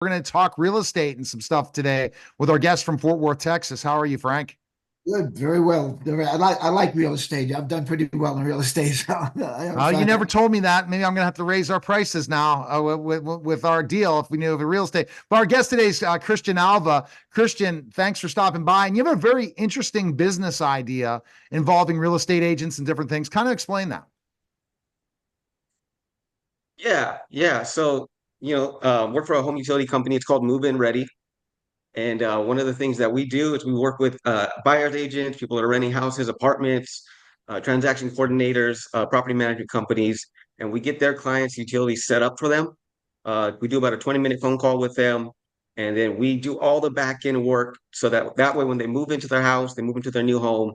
We're going to talk real estate and some stuff today with our guest from Fort Worth, Texas. How are you, Frank? Good, very well. I like real estate. I've done pretty well in real estate. So, in You fact, never told me that. Maybe I'm going to have to raise our prices now with our deal if we knew of the real estate. But our guest today is Christian Alva. Christian, thanks for stopping by. And you have a very interesting business idea involving real estate agents and different things. Kind of explain that. Yeah. So, work for a home utility company. It's called Move In Ready. And one of the things that we do is we work with buyers agents, people that are renting houses, apartments, transaction coordinators, property management companies, and we get their clients' utilities set up for them. We do about a 20-minute phone call with them, and then we do all the back end work so that way when they move into their house, they move into their new home,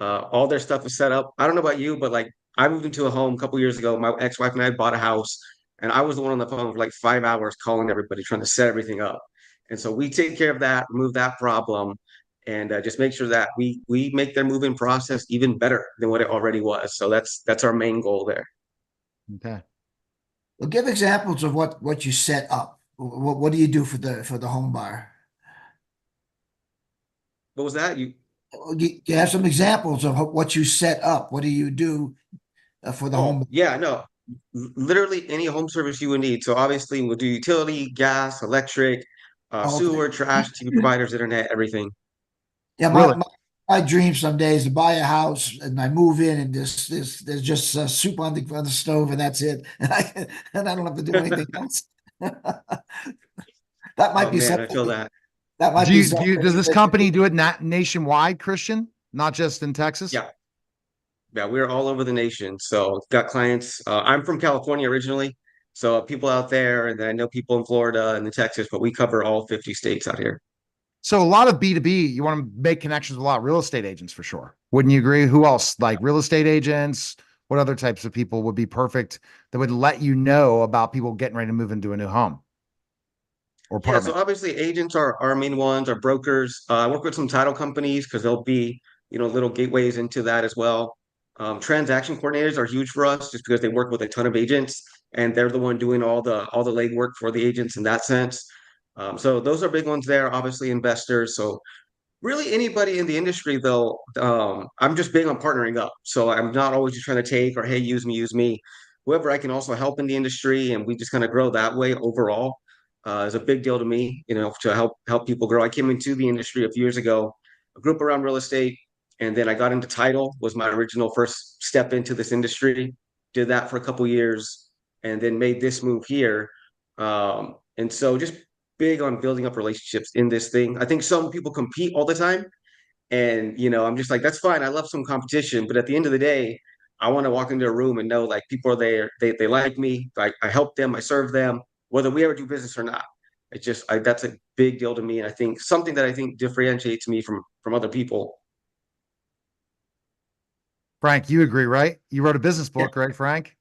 all their stuff is set up. I don't know about you, but like I moved into a home a couple years ago. My ex-wife and I bought a house, and I was the one on the phone for like 5 hours calling everybody, trying to set everything up. And so we take care of that, remove that problem, and just make sure that we make their move-in process even better than what it already was. So that's our main goal there. Okay. well, give examples of what you set up. What do you do for the home buyer? What was that? You You have some examples of what you set up. What do you do for the home? Oh, yeah, no. Literally any home service you would need. So obviously we'll do utility, gas, electric, Oh, sewer, trash, TV providers, internet, everything. yeah, Really? my dream someday is to buy a house and I move in and there's just soup on the stove and that's it, and I don't have to do anything else. That might Oh be man, I something. feel that. That might Do be you, do you, something does this that company do it nationwide, Christian, not just in Texas? Yeah, yeah, we're all over the nation. So got clients. I'm from California originally. So people out there, and then I know people in Florida and in Texas, but we cover all 50 states out here. So a lot of B2B, you want to make connections with a lot of real estate agents for sure. Wouldn't you agree? Who else? Like real estate agents? What other types of people would be perfect that would let you know about people getting ready to move into a new home or Yeah, so apartment? obviously agents are our main ones, our brokers. I work with some title companies because they'll be, little gateways into that as well. Transaction coordinators are huge for us just because they work with a ton of agents and they're the one doing all the legwork for the agents in that sense. So those are big ones there. Obviously investors. So really anybody in the industry though, I'm just big on partnering up. So I'm not always just trying to take or hey, use me. Whoever I can also help in the industry and we just kind of grow that way overall is a big deal to me, to help people grow. I came into the industry a few years ago, a group around real estate, and then I got into title was my original first step into this industry. Did that for a couple years and then made this move here. And so just big on building up relationships in this thing. I think some people compete all the time. And, I'm just like, that's fine. I love some competition. But at the end of the day, I want to walk into a room and know like people are there, they like me, I help them, I serve them, whether we ever do business or not. That's a big deal to me. And I think something that I think differentiates me from other people. Frank, you agree, right? You wrote a business Yeah. book, right, Frank?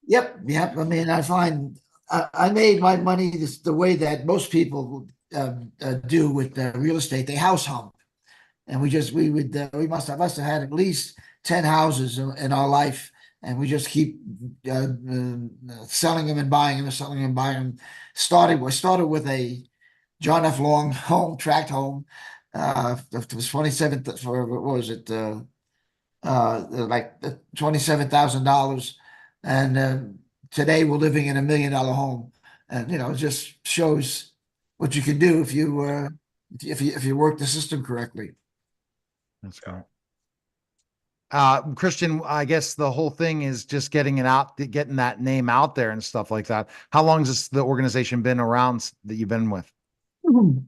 Yep. I mean, I find I made my money the way that most people do with real estate. They house hump, and we must have had at least 10 houses in our life, and we just keep selling them and buying them and selling them and buying them. We started with a John F. Long home, tract home. It was 27 for what was it? Like $27,000, and today we're living in $1 million home, and it just shows what you can do if you work the system correctly. That's great. Christian, I guess the whole thing is just getting it out, getting that name out there and stuff like that. How long has the organization been around that you've been with? Mhm.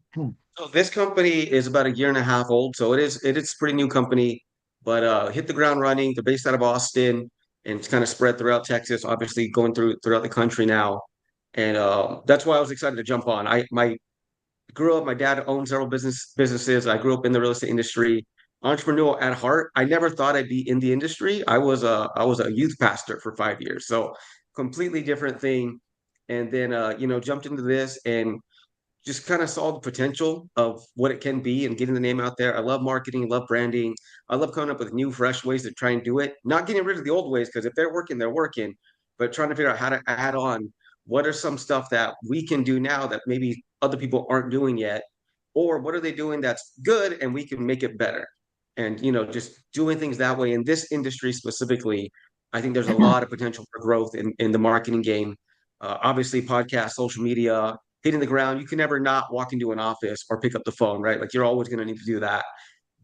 So this company is about a year and a half old. So it is a pretty new company, but hit the ground running. They're based out of Austin and it's kind of spread throughout Texas, obviously going throughout the country now. And that's why I was excited to jump on. I grew up, my dad owned several businesses. I grew up in the real estate industry, entrepreneurial at heart. I never thought I'd be in the industry. I was a youth pastor for 5 years, so completely different thing. And then jumped into this and just kind of saw the potential of what it can be and getting the name out there. I love marketing, love branding. I love coming up with new, fresh ways to try and do it. Not getting rid of the old ways because if they're working, but trying to figure out how to add on what are some stuff that we can do now that maybe other people aren't doing yet? Or what are they doing that's good and we can make it better? And, just doing things that way in this industry specifically, I think there's a lot of potential for growth in the marketing game. Obviously, podcast, social media, hitting the ground. You can never not walk into an office or pick up the phone, right? Like you're always going to need to do that.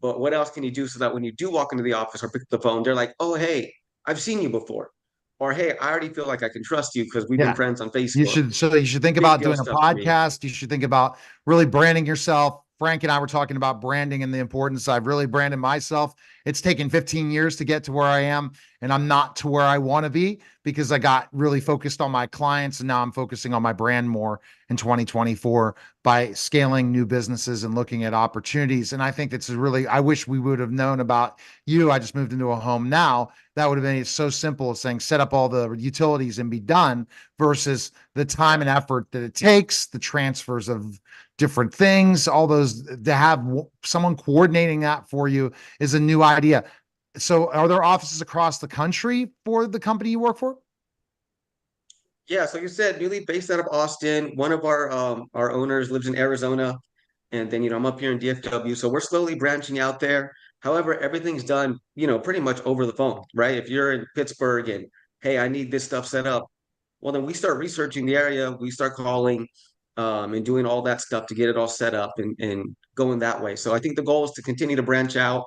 But what else can you do so that when you do walk into the office or pick up the phone, they're like, oh, hey, I've seen you before. Or, hey, I already feel like I can trust you because we've been Yeah. friends on You Facebook. should, so you should think Big about deal doing a stuff to me. podcast. You should think about really branding yourself. Frank and I were talking about branding and the importance. I've really branded myself. It's taken 15 years to get to where I am, and I'm not to where I want to be because I got really focused on my clients, and now I'm focusing on my brand more in 2024 by scaling new businesses and looking at opportunities. And I think that's really, I wish we would have known about you. I just moved into a home now. That would have been so simple as saying, set up all the utilities and be done, versus the time and effort that it takes, the transfers of different things, all those, to have someone coordinating that for you is a new idea. So are there offices across the country for the company you work for? Yeah, so you said newly based out of Austin. One of our owners lives in Arizona, and then I'm up here in DFW. So we're slowly branching out there. However, everything's done, pretty much over the phone, right? If you're in Pittsburgh and hey, I need this stuff set up, well, then we start researching the area. We start calling, and doing all that stuff to get it all set up and going that way. So I think the goal is to continue to branch out,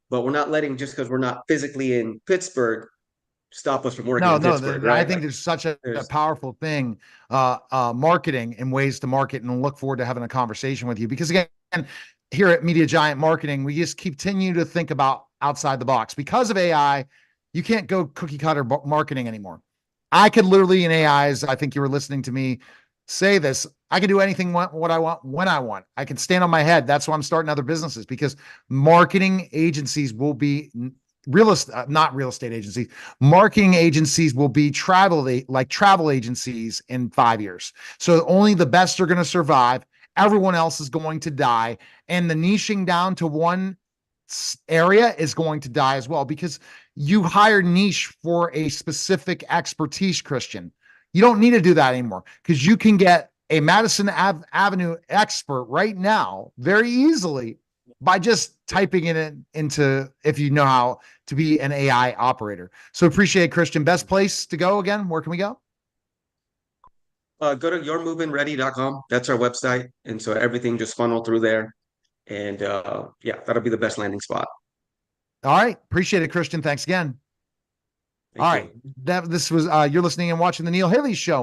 but we're not letting just because we're not physically in Pittsburgh stop us from working No, in no, Pittsburgh, I right? think Like there's such a there's powerful thing, marketing and ways to market, and look forward to having a conversation with you, because again, here at Media Giant Marketing, we just continue to think about outside the box. Because of AI, you can't go cookie cutter marketing anymore. I could literally, in AIs, I think you were listening to me say this, I can do anything what I want when I want. I can stand on my head. That's why I'm starting other businesses, because marketing agencies will be not real estate agencies. Marketing agencies will be travel agencies in 5 years. So only the best are going to survive. Everyone else is going to die, and the niching down to one area is going to die as well, because you hire niche for a specific expertise, Christian. You don't need to do that anymore, because you can get a Madison Avenue expert right now very easily by just typing it into, if you know how to be an AI operator. So appreciate it, Christian. Best place to go again? Where can we go? go to yourmoveandready.com. That's our website. And so everything just funneled through there. And yeah, that'll be the best landing spot. All right. Appreciate it, Christian. Thanks again. Thank All you. right. This was, you're listening and watching the Neil Haley Show.